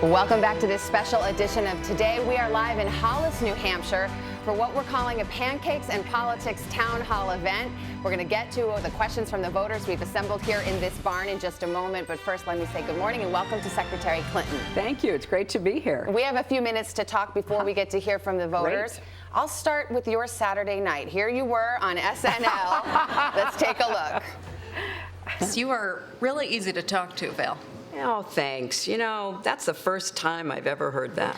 Welcome back to this special edition of Today. We are live in Hollis, New Hampshire for what we're calling a Pancakes and Politics Town Hall event. We're going to get to the questions from the voters we've assembled here in this barn in just a moment. But first, let me say good morning and welcome to Secretary Clinton. Thank you. It's great to be here. We have a few minutes to talk before we get to hear from the voters. Great. I'll start with your Saturday night. Here you were on SNL. Let's take a look. You are really easy to talk to, Val. Oh, thanks. You know, that's the first time I've ever heard that.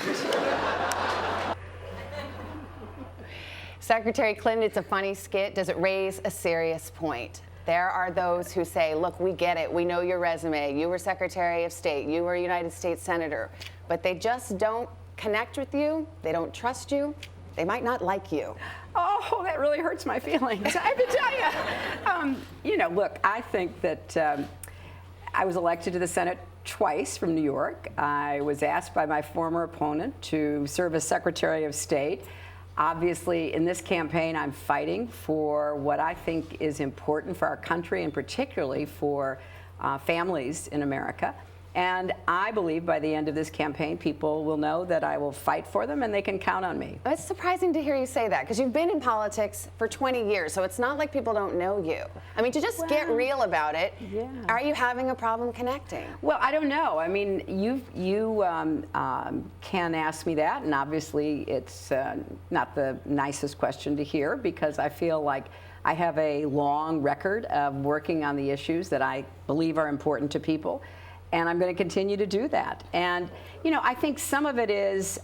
Secretary Clinton, it's a funny skit. Does it raise a serious point? There are those who say, look, we get it. We know your resume. You were Secretary of State. You were a United States Senator. But they just don't connect with you. They don't trust you. They might not like you. Oh, that really hurts my feelings. I have to tell you. You know, look, I think that I was elected to the Senate twice from New York. I was asked by my former opponent to serve as Secretary of State. Obviously, in this campaign, I'm fighting for what I think is important for our country and particularly for families in America. And I believe by the end of this campaign, people will know that I will fight for them and they can count on me. It's surprising to hear you say that because you've been in politics for 20 years, so it's not like people don't know you. I mean, to just get real about it, are you having a problem connecting? Well, I don't know. I mean, you can ask me that, and obviously it's not the nicest question to hear because I feel like I have a long record of working on the issues that I believe are important to people. And I'm going to continue to do that. And, you know, I think some of it is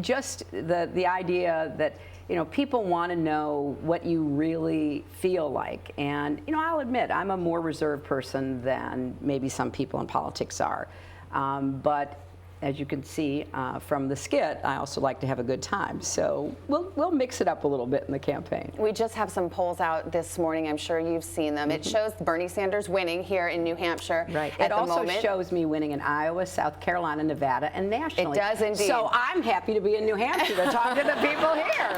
just the idea that, you know, people want to know what you really feel like. And, you know, I'll admit, I'm a more reserved person than maybe some people in politics are. But as you can see from the skit, I also like to have a good time. So we'll mix it up a little bit in the campaign. We just have some polls out this morning. I'm sure you've seen them. It shows Bernie Sanders winning here in New Hampshire right. at It the also moment. shows me winning in Iowa, South Carolina, Nevada, and nationally. It does indeed. So I'm happy to be in New Hampshire to talk to the people here.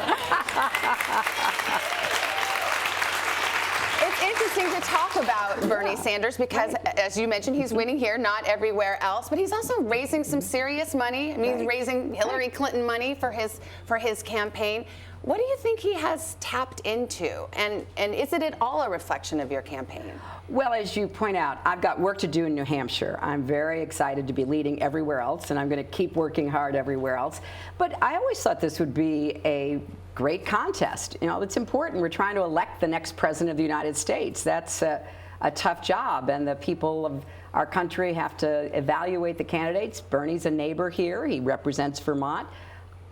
It's interesting to talk about Bernie Sanders because, as you mentioned, he's winning here, not everywhere else, but he's also raising some serious money. I mean, he's raising Hillary Clinton money for his campaign. What do you think he has tapped into, and is it at all a reflection of your campaign? Well, as you point out, I've got work to do in New Hampshire. I'm very excited to be leading everywhere else, and I'm going to keep working hard everywhere else. But I always thought this would be a great contest. You know, it's important. We're trying to elect the next president of the United States. That's a tough job, and the people of our country have to evaluate the candidates. Bernie's a neighbor here. He represents Vermont.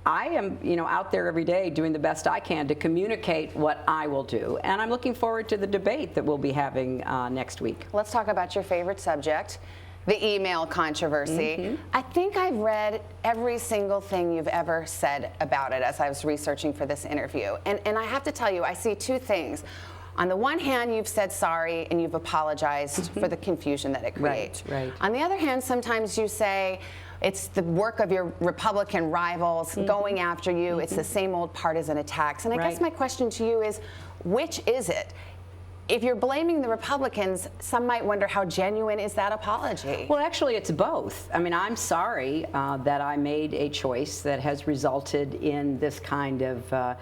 I am, you know, out there every day doing the best I can to communicate what I will do, and I'm looking forward to the debate that we'll be having next week. Let's talk about your favorite subject, the email controversy. I think I've read every single thing you've ever said about it as I was researching for this interview, and I have to tell you, I see two things. On the one hand, you've said sorry and you've apologized for the confusion that it creates. Right. On the other hand, sometimes you say, it's the work of your Republican rivals going after you. It's the same old partisan attacks. And I guess my question to you is, which is it? If you're blaming the Republicans, some might wonder how genuine is that apology? Well, actually, it's both. I mean, I'm sorry that I made a choice that has resulted in this kind of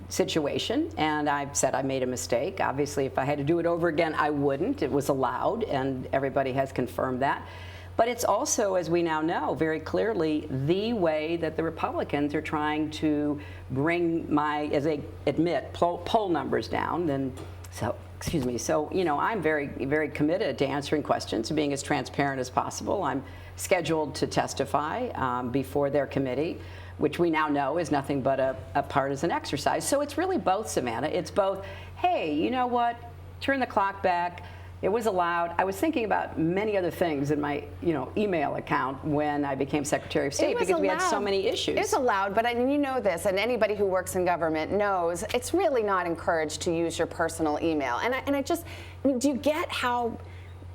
situation, and I've said I made a mistake. Obviously, if I had to do it over again, I wouldn't. It was allowed, and everybody has confirmed that. But it's also, as we now know very clearly, the way that the Republicans are trying to bring my, as they admit, poll numbers down. And so, excuse me. So, you know, I'm very, very committed to answering questions, to being as transparent as possible. I'm scheduled to testify before their committee, which we now know is nothing but a partisan exercise. So it's really both, Savannah. It's both, hey, you know what, turn the clock back. It was allowed. I was thinking about many other things in my, you know, email account when I became Secretary of State because we had so many issues. It's allowed, but you know this, and anybody who works in government knows it's really not encouraged to use your personal email. And I mean, do you get how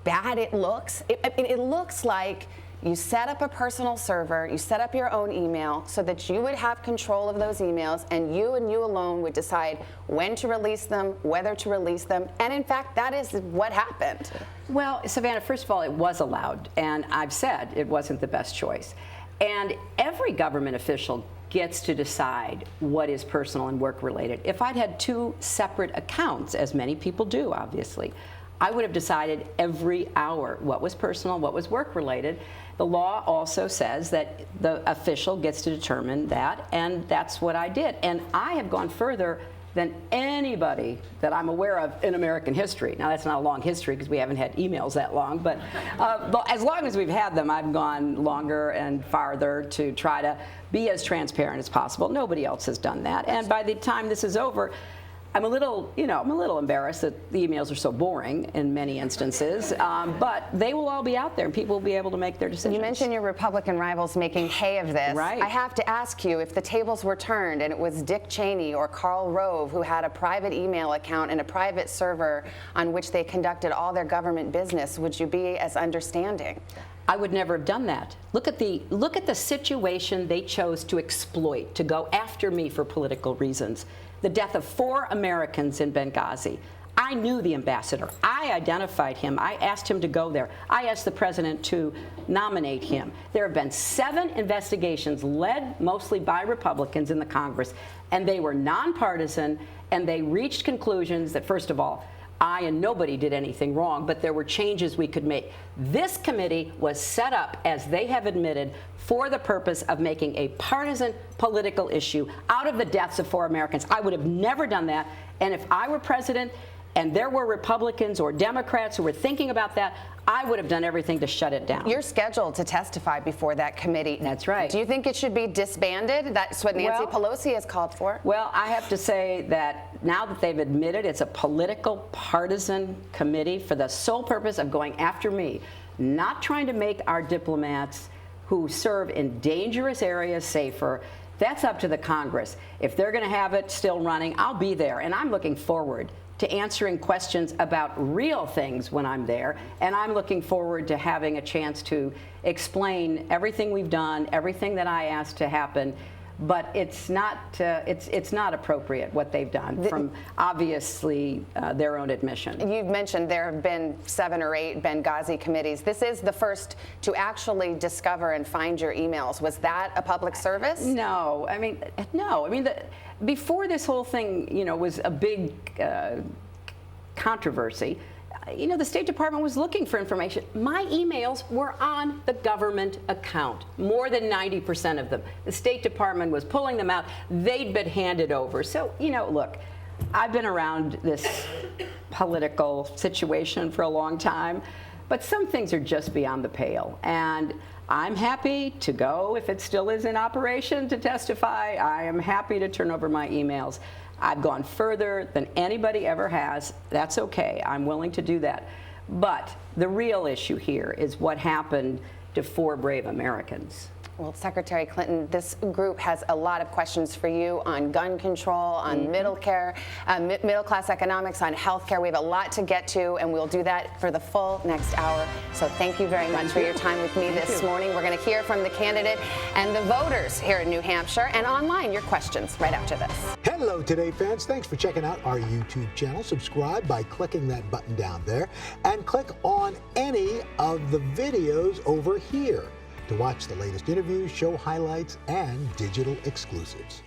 bad it looks? It looks like you set up a personal server, you set up your own email so that you would have control of those emails, and you alone would decide when to release them, whether to release them, and in fact, that is what happened. Well, Savannah, first of all, it was allowed, and I've said it wasn't the best choice. And every government official gets to decide what is personal and work-related. If I'd had two separate accounts, as many people do, obviously, I would have decided every hour what was personal, what was work-related. The law also says that the official gets to determine that, and that's what I did. And I have gone further than anybody that I'm aware of in American history. Now, that's not a long history because we haven't had emails that long, but as long as we've had them, I've gone longer and farther to try to be as transparent as possible. Nobody else has done that. And by the time this is over, I'm a little embarrassed that the emails are so boring in many instances, but they will all be out there and people will be able to make their decisions. You mentioned your Republican rivals making hay of this. Right. I have to ask you, if the tables were turned and it was Dick Cheney or Karl Rove who had a private email account and a private server on which they conducted all their government business, would you be as understanding? I would never have done that. Look at the situation they chose to exploit, to go after me for political reasons. The death of 4 Americans in Benghazi. I knew the ambassador. I identified him. I asked him to go there. I asked the president to nominate him. There have been 7 investigations led mostly by Republicans in the Congress, and they were nonpartisan, and they reached conclusions that, first of all, I and nobody did anything wrong, but there were changes we could make. This committee was set up, as they have admitted, for the purpose of making a partisan political issue out of the deaths of 4 Americans. I would have never done that, and if I were president and there were Republicans or Democrats who were thinking about that, I would have done everything to shut it down. You're scheduled to testify before that committee. That's right. Do you think it should be disbanded? That's what Nancy Pelosi has called for. Well, I have to say that now that they've admitted it's a political, partisan committee for the sole purpose of going after me, not trying to make our diplomats who serve in dangerous areas safer, that's up to the Congress. If they're going to have it still running, I'll be there, and I'm looking forward to answering questions about real things when I'm there, and I'm looking forward to having a chance to explain everything we've done, everything that I asked to happen. But it's not appropriate what they've done from obviously their own admission. You've mentioned there have been 7 or 8 Benghazi committees. This is the first to actually discover and find your emails. Was that a public service? No, I mean, no. I mean, before this whole thing, was a big controversy. The State Department was looking for information. My emails were on the government account, more than 90% of them. The State Department was pulling them out. They'd been handed over. So, look, I've been around this political situation for a long time, but some things are just beyond the pale. And I'm happy to go, if it still is in operation, to testify. I am happy to turn over my emails. I've gone further than anybody ever has. That's okay. I'm willing to do that. But the real issue here is what happened to 4 brave Americans. Well, Secretary Clinton, this group has a lot of questions for you on gun control, on middle-class economics, on health care. We have a lot to get to, and we'll do that for the full next hour. So thank you very much for your time with me this morning. We're going to hear from the candidate and the voters here in New Hampshire, and online your questions right after this. Hello, Today fans. Thanks for checking out our YouTube channel. Subscribe by clicking that button down there, and click on any of the videos over here to watch the latest interviews, show highlights, and digital exclusives.